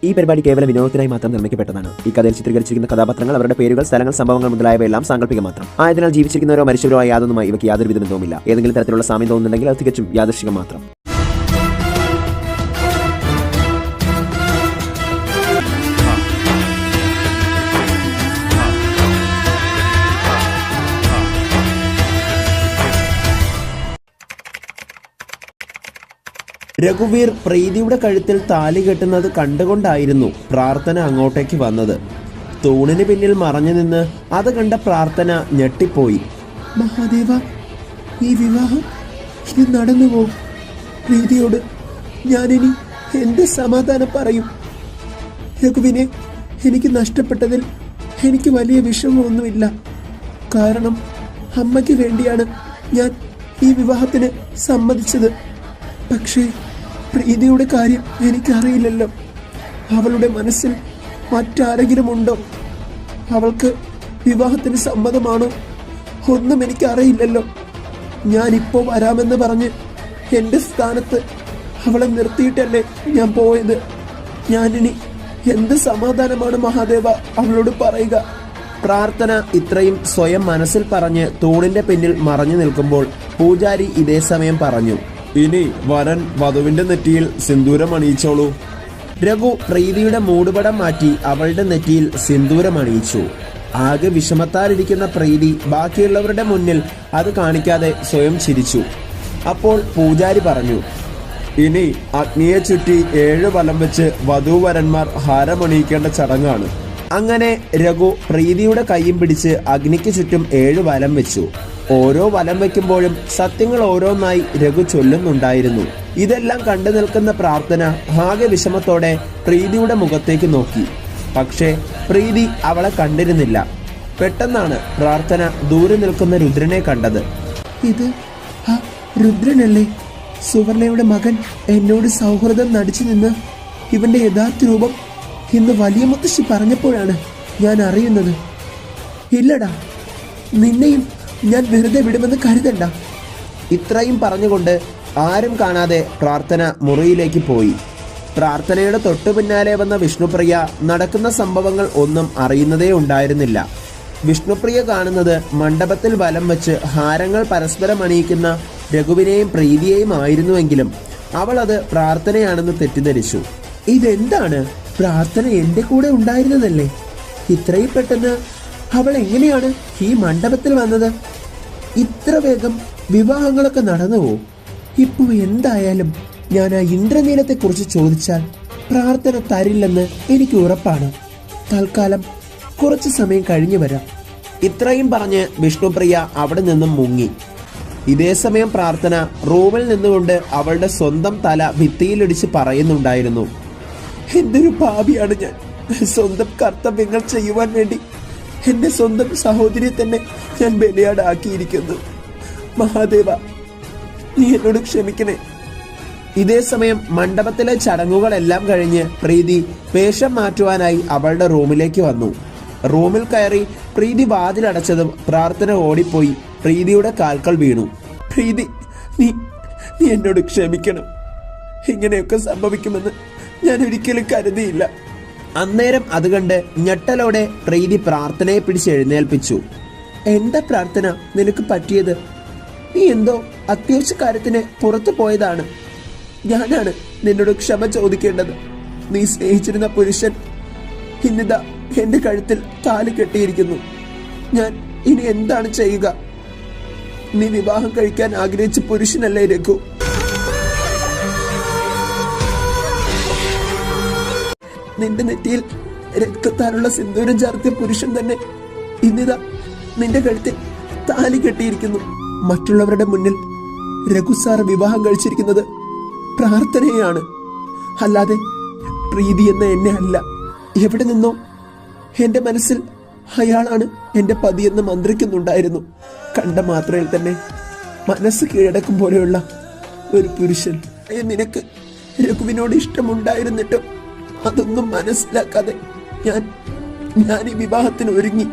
ഈ പരിപാടി കേവല വിനോദത്തിനായി മാത്രം നിർമ്മിക്കപ്പെട്ടതാണ്. ഈ കഥയിൽ ചിത്രീകരിച്ചിരിക്കുന്ന കഥാപാത്രങ്ങൾ, അവരുടെ പേരുകൾ, സ്ഥലങ്ങൾ, സംഭവങ്ങൾ മുതലായവയെല്ലാം സാങ്കല്പിക മാത്രം ആയതിനാൽ ജീവിച്ചിരിക്കുന്നവരോ മരിച്ചവരോ ആയ യാതൊന്നുമായി ഇവയ്ക്ക് യാതൊരു ബന്ധവുമില്ല. ഏതെങ്കിലും തരത്തിലുള്ള സാമ്യം തോന്നുന്നുണ്ടെങ്കിൽ അത് തികച്ചും യാദൃശ്ചികം മാത്രം. രഘുവീർ പ്രീതിയുടെ കഴുത്തിൽ താലി കെട്ടുന്നത് കണ്ടുകൊണ്ടായിരുന്നു പ്രാർത്ഥന അങ്ങോട്ടേക്ക് വന്നത്. തൂണിന് പിന്നിൽ മറഞ്ഞു നിന്ന് അത് കണ്ട പ്രാർത്ഥന ഞെട്ടിപ്പോയി. മഹാദേവ, ഈ വിവാഹം ഇനി നടന്നുവോ? പ്രീതിയോട് ഞാനിനി എന്ത് സമാധാനം പറയും? രഘുവിനെ എനിക്ക് നഷ്ടപ്പെട്ടതിൽ എനിക്ക് വലിയ വിഷമമൊന്നുമില്ല. കാരണം അമ്മയ്ക്ക് വേണ്ടിയാണ് ഞാൻ ഈ വിവാഹത്തിന് സമ്മതിച്ചത്. പക്ഷേ പ്രീതിയുടെ കാര്യം എനിക്കറിയില്ലല്ലോ. അവളുടെ മനസ്സിൽ മറ്റാരെങ്കിലും ഉണ്ടോ? അവൾക്ക് വിവാഹത്തിന് സമ്മതമാണോ? ഒന്നും എനിക്കറിയില്ലല്ലോ. ഞാനിപ്പോൾ വരാമെന്ന് പറഞ്ഞ് എൻ്റെ സ്ഥാനത്ത് അവളെ നിർത്തിയിട്ടല്ലേ ഞാൻ പോയത്. ഞാനിനി എന്ത് സമാധാനമാണ് മഹാദേവ അവളോട് പറയുക? പ്രാർത്ഥന ഇത്രയും സ്വയം മനസ്സിൽ പറഞ്ഞ് തൂണിന്റെ പിന്നിൽ മറഞ്ഞു നിൽക്കുമ്പോൾ പൂജാരി ഇതേ സമയം പറഞ്ഞു, ഇനി വരൻ വധുവിന്റെ നെറ്റിയിൽ സിന്ദൂരം അണിയിച്ചോളൂ. രഘു പ്രീതിയുടെ മൂടുപടം മാറ്റി അവളുടെ നെറ്റിയിൽ സിന്ദൂരം അണിയിച്ചു. ആകെ വിഷമത്താലിരിക്കുന്ന പ്രീതി ബാക്കിയുള്ളവരുടെ മുന്നിൽ അത് കാണിക്കാതെ സ്വയം ചിരിച്ചു. അപ്പോൾ പൂജാരി പറഞ്ഞു, ഇനി അഗ്നിയെ ചുറ്റി 7 വലം വെച്ച് വധൂവരന്മാർ ഹാരമണിയിക്കേണ്ട ചടങ്ങാണ്. അങ്ങനെ രഘു പ്രീതിയുടെ കൈയും പിടിച്ച് അഗ്നിക്ക് ചുറ്റും 7 വലം വെച്ചു. ഓരോ വലം വയ്ക്കുമ്പോഴും സത്യങ്ങൾ ഓരോന്നായി രഘു ചൊല്ലുന്നുണ്ടായിരുന്നു. ഇതെല്ലാം കണ്ടു നിൽക്കുന്ന പ്രാർത്ഥന ആകെ വിഷമത്തോടെ പ്രീതിയുടെ മുഖത്തേക്ക് നോക്കി. പക്ഷേ പ്രീതി അവളെ കണ്ടിരുന്നില്ല. പെട്ടെന്നാണ് പ്രാർത്ഥന ദൂരെ നിൽക്കുന്ന രുദ്രനെ കണ്ടത്. ഇത് ആ രുദ്രനല്ലേ? സുവർണയുടെ മകൻ എന്നോട് സൗഹൃദം നടിച്ചു നിന്ന് ഇവന്റെ യഥാർത്ഥ രൂപം ഇന്ന് വലിയ മുത്തശ്ശി പറഞ്ഞപ്പോഴാണ് ഞാൻ അറിയുന്നത്. ഇല്ലടാ, നിന്നെയും ഞാൻ വെറുതെ വിടുമെന്ന് കരുതണ്ട. ഇത്രയും പറഞ്ഞുകൊണ്ട് ആരും കാണാതെ പ്രാർത്ഥന മുറിയിലേക്ക് പോയി. പ്രാർത്ഥനയുടെ തൊട്ടു പിന്നാലെ വന്ന വിഷ്ണുപ്രിയ നടക്കുന്ന സംഭവങ്ങൾ ഒന്നും അറിയുന്നതേ ഉണ്ടായിരുന്നില്ല. വിഷ്ണുപ്രിയ കാണുന്നത് മണ്ഡപത്തിൽ വലം വെച്ച് ഹാരങ്ങൾ പരസ്പരം അണിയിക്കുന്ന രഘുവിനെയും പ്രീതിയെയും ആയിരുന്നുവെങ്കിലും അവൾ അത് പ്രാർത്ഥനയാണെന്ന് തെറ്റിദ്ധരിച്ചു. ഇതെന്താണ്? പ്രാർത്ഥന എന്റെ കൂടെ ഉണ്ടായിരുന്നതല്ലേ? ഇത്രയും പെട്ടെന്ന് അവൾ എങ്ങനെയാണ് ഈ മണ്ഡപത്തിൽ വന്നത്? ഇത്ര വേഗം വിവാഹങ്ങളൊക്കെ നടന്നുവോ? ഇപ്പൊ എന്തായാലും ഞാൻ ആ ഇന്ദ്രനീലത്തെ കുറിച്ച് ചോദിച്ചാൽ പ്രാർത്ഥന തരില്ലെന്ന് എനിക്ക് ഉറപ്പാണ്. തൽക്കാലം കുറച്ചു സമയം കഴിഞ്ഞു വരാം. ഇത്രയും പറഞ്ഞ് വിഷ്ണുപ്രിയ അവിടെ നിന്നും മുങ്ങി. ഇതേ സമയം പ്രാർത്ഥന റൂമിൽ നിന്നുകൊണ്ട് അവളുടെ സ്വന്തം തല ഭിത്തിയിലിടിച്ച് പറയുന്നുണ്ടായിരുന്നു, എന്തൊരു പാപിയാണ് ഞാൻ. സ്വന്തം കർത്തവ്യങ്ങൾ ചെയ്യുവാൻ വേണ്ടി എന്റെ സ്വന്തം സഹോദരിയെ തന്നെ ഞാൻ ബലിയാടാക്കിയിരിക്കുന്നു. മഹാദേവ, നീ എന്നോട് ക്ഷമിക്കണേ. ഇതേ സമയം മണ്ഡപത്തിലെ ചടങ്ങുകളെല്ലാം കഴിഞ്ഞ് പ്രീതി വേഷം മാറ്റുവാനായി അവളുടെ റൂമിലേക്ക് വന്നു. റൂമിൽ കയറി പ്രീതി വാതിലടച്ചതും പ്രാർത്ഥന ഓടിപ്പോയി പ്രീതിയുടെ കാൽക്കൽ വീണു. പ്രീതി, നീ എന്നോട് ക്ഷമിക്കണം. ഇങ്ങനെയൊക്കെ സംഭവിക്കുമെന്ന് ഞാൻ ഒരിക്കലും കരുതിയില്ല. അന്നേരം അത് കണ്ട് ഞെട്ടലോടെ പ്രീതി പ്രാർത്ഥനയെ പിടിച്ച് എഴുന്നേൽപ്പിച്ചു. എന്താ പ്രാർത്ഥന, നിനക്ക് പറ്റിയത്? നീ എന്തോ അത്യാവശ്യ കാര്യത്തിന് പുറത്തു പോയതാണ്. ഞാനാണ് നിന്നോട് ക്ഷമ ചോദിക്കേണ്ടത്. നീ സ്നേഹിച്ചിരുന്ന പുരുഷൻ ഇന്നിതാ എന്റെ കഴുത്തിൽ താലി കെട്ടിയിരിക്കുന്നു. ഞാൻ ഇനി എന്താണ് ചെയ്യുക? നീ വിവാഹം കഴിക്കാൻ ആഗ്രഹിച്ച പുരുഷനല്ലേ രഘു? നിന്റെ നെറ്റിയിൽ രക്തത്താലുള്ള സിന്ദൂരം ചാർത്തിയ പുരുഷൻ തന്നെ ഇന്നിതാ നിന്റെ കഴുത്തിൽ താലി കെട്ടിയിരിക്കുന്നു. മറ്റുള്ളവരുടെ മുന്നിൽ രഘു സാർ വിവാഹം കഴിച്ചിരിക്കുന്നത് പ്രാർത്ഥനയാണ്, അല്ലാതെ പ്രീതി എന്ന എന്നെ അല്ല. എവിടെ നിന്നോ എന്റെ മനസ്സിൽ അയാളാണ് എന്റെ പതിയെന്ന് മന്ത്രിക്കുന്നുണ്ടായിരുന്നു. കണ്ട മാത്രയിൽ തന്നെ മനസ്സ് കീഴടക്കും പോലെയുള്ള ഒരു പുരുഷൻ. നിനക്ക് രഘുവിനോട് ഇഷ്ടമുണ്ടായിരുന്നിട്ടും അതൊന്നും മനസ്സിലാക്കാതെ ഞാൻ ഈ വിവാഹത്തിന് ഒരുങ്ങി.